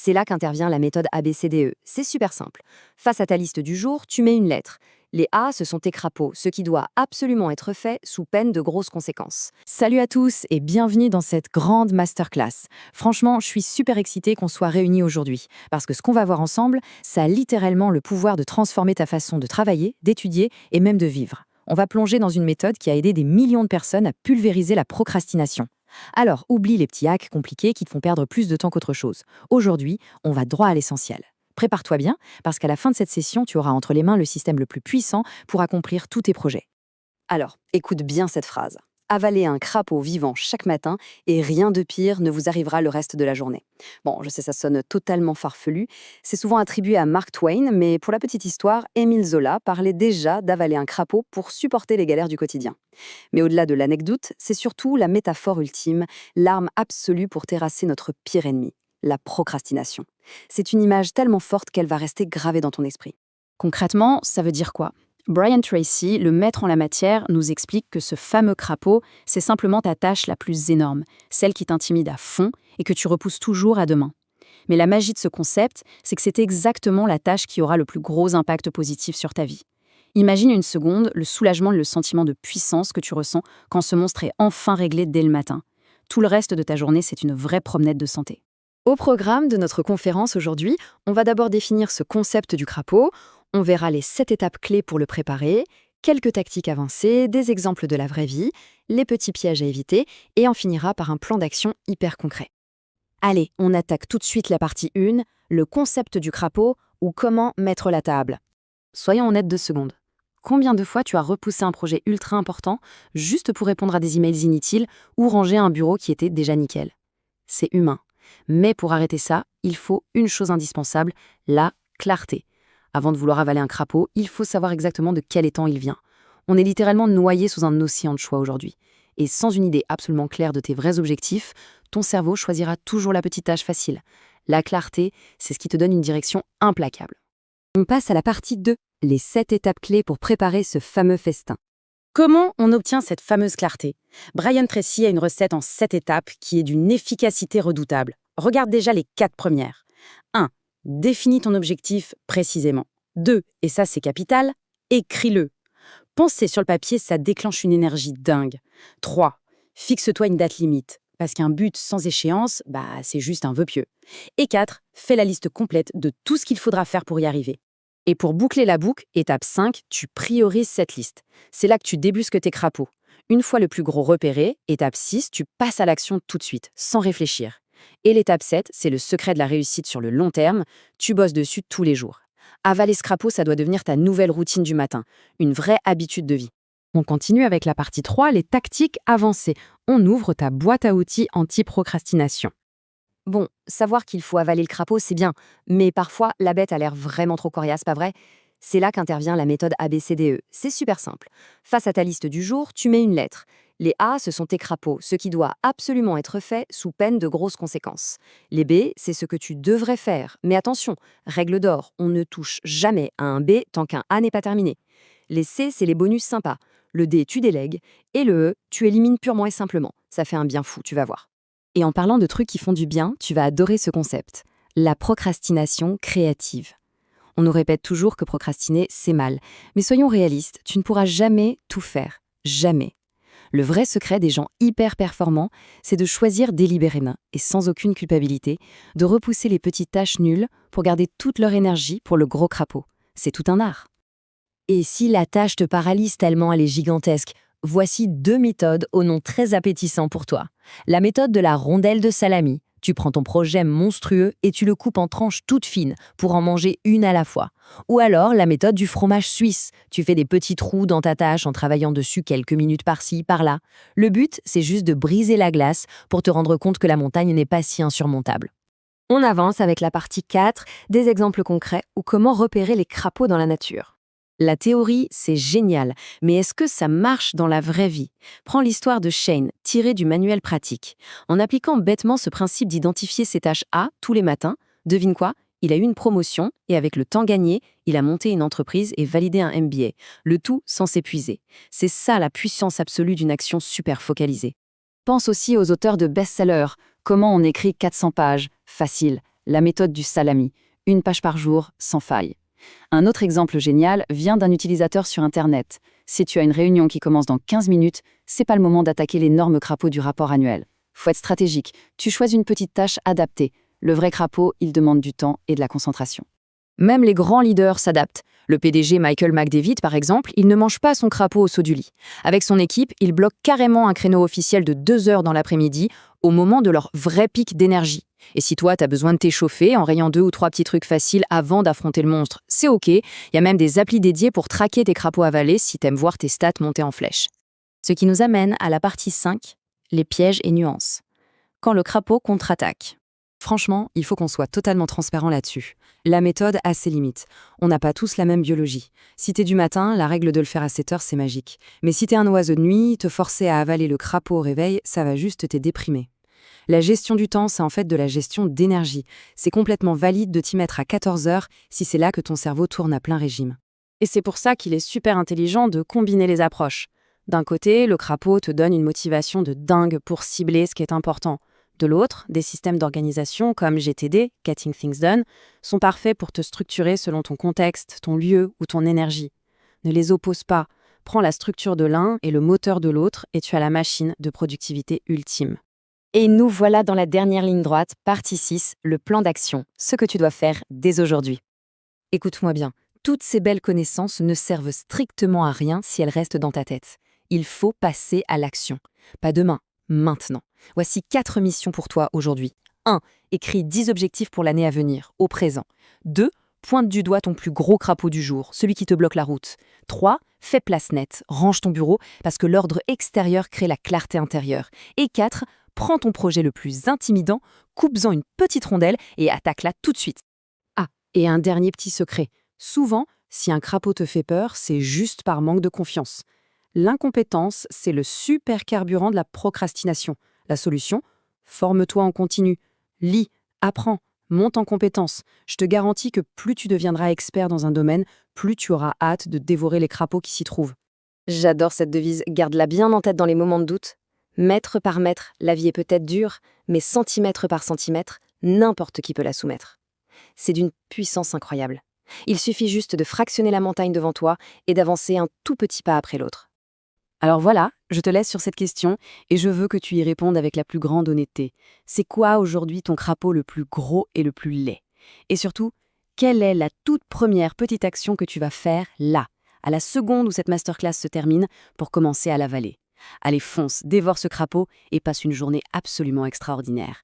C'est là qu'intervient la méthode ABCDE. C'est super simple. Face à ta liste du jour, tu mets une lettre. Les A, ce sont tes crapauds, ce qui doit absolument être fait sous peine de grosses conséquences. Salut à tous et bienvenue dans cette grande masterclass. Franchement, je suis super excitée qu'on soit réunis aujourd'hui parce que ce qu'on va voir ensemble, ça a littéralement le pouvoir de transformer ta façon de travailler, d'étudier et même de vivre. On va plonger dans une méthode qui a aidé des millions de personnes à pulvériser la procrastination. Alors, oublie les petits hacks compliqués qui te font perdre plus de temps qu'autre chose. Aujourd'hui, on va droit à l'essentiel. Prépare-toi bien, parce qu'à la fin de cette session, tu auras entre les mains le système le plus puissant pour accomplir tous tes projets. Alors, écoute bien cette phrase. Avaler un crapaud vivant chaque matin et rien de pire ne vous arrivera le reste de la journée. Bon, je sais, ça sonne totalement farfelu. C'est souvent attribué à Mark Twain, mais pour la petite histoire, Émile Zola parlait déjà d'avaler un crapaud pour supporter les galères du quotidien. Mais au-delà de l'anecdote, c'est surtout la métaphore ultime, l'arme absolue pour terrasser notre pire ennemi, la procrastination. C'est une image tellement forte qu'elle va rester gravée dans ton esprit. Concrètement, ça veut dire quoi? Brian Tracy, le maître en la matière, nous explique que ce fameux crapaud, c'est simplement ta tâche la plus énorme, celle qui t'intimide à fond et que tu repousses toujours à demain. Mais la magie de ce concept, c'est que c'est exactement la tâche qui aura le plus gros impact positif sur ta vie. Imagine une seconde le soulagement et le sentiment de puissance que tu ressens quand ce monstre est enfin réglé dès le matin. Tout le reste de ta journée, c'est une vraie promenade de santé. Au programme de notre conférence aujourd'hui, on va d'abord définir ce concept du crapaud, on verra les 7 étapes clés pour le préparer, quelques tactiques avancées, des exemples de la vraie vie, les petits pièges à éviter, et on finira par un plan d'action hyper concret. Allez, on attaque tout de suite la partie 1, le concept du crapaud ou comment mettre la table. Soyons honnêtes 2 secondes. Combien de fois tu as repoussé un projet ultra important juste pour répondre à des emails inutiles ou ranger un bureau qui était déjà nickel? C'est humain. Mais pour arrêter ça, il faut une chose indispensable, la clarté. Avant de vouloir avaler un crapaud, il faut savoir exactement de quel étang il vient. On est littéralement noyé sous un océan de choix aujourd'hui. Et sans une idée absolument claire de tes vrais objectifs, ton cerveau choisira toujours la petite tâche facile. La clarté, c'est ce qui te donne une direction implacable. On passe à la partie 2, les 7 étapes clés pour préparer ce fameux festin. Comment on obtient cette fameuse clarté? Brian Tracy a une recette en 7 étapes qui est d'une efficacité redoutable. Regarde déjà les 4 premières. 1. Définis ton objectif précisément. 2. Et ça c'est capital, écris-le. Penser sur le papier, ça déclenche une énergie dingue. 3. Fixe-toi une date limite. Parce qu'un but sans échéance, c'est juste un vœu pieux. Et 4. Fais la liste complète de tout ce qu'il faudra faire pour y arriver. Et pour boucler la boucle, étape 5, tu priorises cette liste. C'est là que tu débusques tes crapauds. Une fois le plus gros repéré, étape 6, tu passes à l'action tout de suite, sans réfléchir. Et l'étape 7, c'est le secret de la réussite sur le long terme, tu bosses dessus tous les jours. Avaler ce crapaud, ça doit devenir ta nouvelle routine du matin, une vraie habitude de vie. On continue avec la partie 3, les tactiques avancées. On ouvre ta boîte à outils anti-procrastination. Bon, savoir qu'il faut avaler le crapaud, c'est bien, mais parfois, la bête a l'air vraiment trop coriace, pas vrai? C'est là qu'intervient la méthode ABCDE. C'est super simple. Face à ta liste du jour, tu mets une lettre. Les A, ce sont tes crapauds, ce qui doit absolument être fait sous peine de grosses conséquences. Les B, c'est ce que tu devrais faire. Mais attention, règle d'or, on ne touche jamais à un B tant qu'un A n'est pas terminé. Les C, c'est les bonus sympas. Le D, tu délègues. Et le E, tu élimines purement et simplement. Ça fait un bien fou, tu vas voir. Et en parlant de trucs qui font du bien, tu vas adorer ce concept. La procrastination créative. On nous répète toujours que procrastiner, c'est mal. Mais soyons réalistes, tu ne pourras jamais tout faire. Jamais. Le vrai secret des gens hyper performants, c'est de choisir délibérément et sans aucune culpabilité, de repousser les petites tâches nulles pour garder toute leur énergie pour le gros crapaud. C'est tout un art. Et si la tâche te paralyse tellement elle est gigantesque, voici 2 méthodes au nom très appétissant pour toi. La méthode de la rondelle de salami. Tu prends ton projet monstrueux et tu le coupes en tranches toutes fines pour en manger une à la fois. Ou alors la méthode du fromage suisse. Tu fais des petits trous dans ta tâche en travaillant dessus quelques minutes par-ci, par-là. Le but, c'est juste de briser la glace pour te rendre compte que la montagne n'est pas si insurmontable. On avance avec la partie 4, des exemples concrets ou comment repérer les crapauds dans la nature. La théorie, c'est génial, mais est-ce que ça marche dans la vraie vie? Prends l'histoire de Shane, tirée du manuel pratique. En appliquant bêtement ce principe d'identifier ses tâches A tous les matins, devine quoi? Il a eu une promotion et avec le temps gagné, il a monté une entreprise et validé un MBA. Le tout sans s'épuiser. C'est ça la puissance absolue d'une action super focalisée. Pense aussi aux auteurs de best-sellers. Comment on écrit 400 pages? Facile. la méthode du salami, 1 page par jour, sans faille. Un autre exemple génial vient d'un utilisateur sur Internet. Si tu as une réunion qui commence dans 15 minutes, c'est pas le moment d'attaquer l'énorme crapaud du rapport annuel. Faut être stratégique. Tu choisis une petite tâche adaptée. Le vrai crapaud, il demande du temps et de la concentration. Même les grands leaders s'adaptent. Le PDG Michael McDavid, par exemple, il ne mange pas son crapaud au saut du lit. Avec son équipe, il bloque carrément un créneau officiel de 2 heures dans l'après-midi, au moment de leur vrai pic d'énergie. Et si toi, t'as besoin de t'échauffer en rayant 2 ou 3 petits trucs faciles avant d'affronter le monstre, c'est OK. Il y a même des applis dédiées pour traquer tes crapauds avalés si t'aimes voir tes stats monter en flèche. Ce qui nous amène à la partie 5, les pièges et nuances. Quand le crapaud contre-attaque. Franchement, il faut qu'on soit totalement transparent là-dessus. La méthode a ses limites. On n'a pas tous la même biologie. Si t'es du matin, la règle de le faire à 7 heures, c'est magique. Mais si t'es un oiseau de nuit, te forcer à avaler le crapaud au réveil, ça va juste te déprimer. La gestion du temps, c'est en fait de la gestion d'énergie. C'est complètement valide de t'y mettre à 14 heures si c'est là que ton cerveau tourne à plein régime. Et c'est pour ça qu'il est super intelligent de combiner les approches. D'un côté, le crapaud te donne une motivation de dingue pour cibler ce qui est important. De l'autre, des systèmes d'organisation comme GTD, Getting Things Done, sont parfaits pour te structurer selon ton contexte, ton lieu ou ton énergie. Ne les oppose pas. Prends la structure de l'un et le moteur de l'autre et tu as la machine de productivité ultime. Et nous voilà dans la dernière ligne droite, partie 6, le plan d'action, ce que tu dois faire dès aujourd'hui. Écoute-moi bien, toutes ces belles connaissances ne servent strictement à rien si elles restent dans ta tête. Il faut passer à l'action. Pas demain, maintenant. Voici 4 missions pour toi aujourd'hui. 1. Écris 10 objectifs pour l'année à venir, au présent. 2. Pointe du doigt ton plus gros crapaud du jour, celui qui te bloque la route. 3. Fais place nette, range ton bureau, parce que l'ordre extérieur crée la clarté intérieure. Et 4. Prends ton projet le plus intimidant, coupe-en une petite rondelle et attaque-la tout de suite. Ah, et un dernier petit secret. Souvent, si un crapaud te fait peur, c'est juste par manque de confiance. L'incompétence, c'est le super carburant de la procrastination. La solution ? Forme-toi en continu. Lis, apprends, monte en compétences. Je te garantis que plus tu deviendras expert dans un domaine, plus tu auras hâte de dévorer les crapauds qui s'y trouvent. J'adore cette devise, garde-la bien en tête dans les moments de doute. Mètre par mètre, la vie est peut-être dure, mais centimètre par centimètre, n'importe qui peut la soumettre. C'est d'une puissance incroyable. Il suffit juste de fractionner la montagne devant toi et d'avancer un tout petit pas après l'autre. Alors voilà, je te laisse sur cette question et je veux que tu y répondes avec la plus grande honnêteté. C'est quoi aujourd'hui ton crapaud le plus gros et le plus laid ? Et surtout, quelle est la toute première petite action que tu vas faire là, à la seconde où cette masterclass se termine, pour commencer à l'avaler ? Allez, fonce, dévore ce crapaud et passe une journée absolument extraordinaire.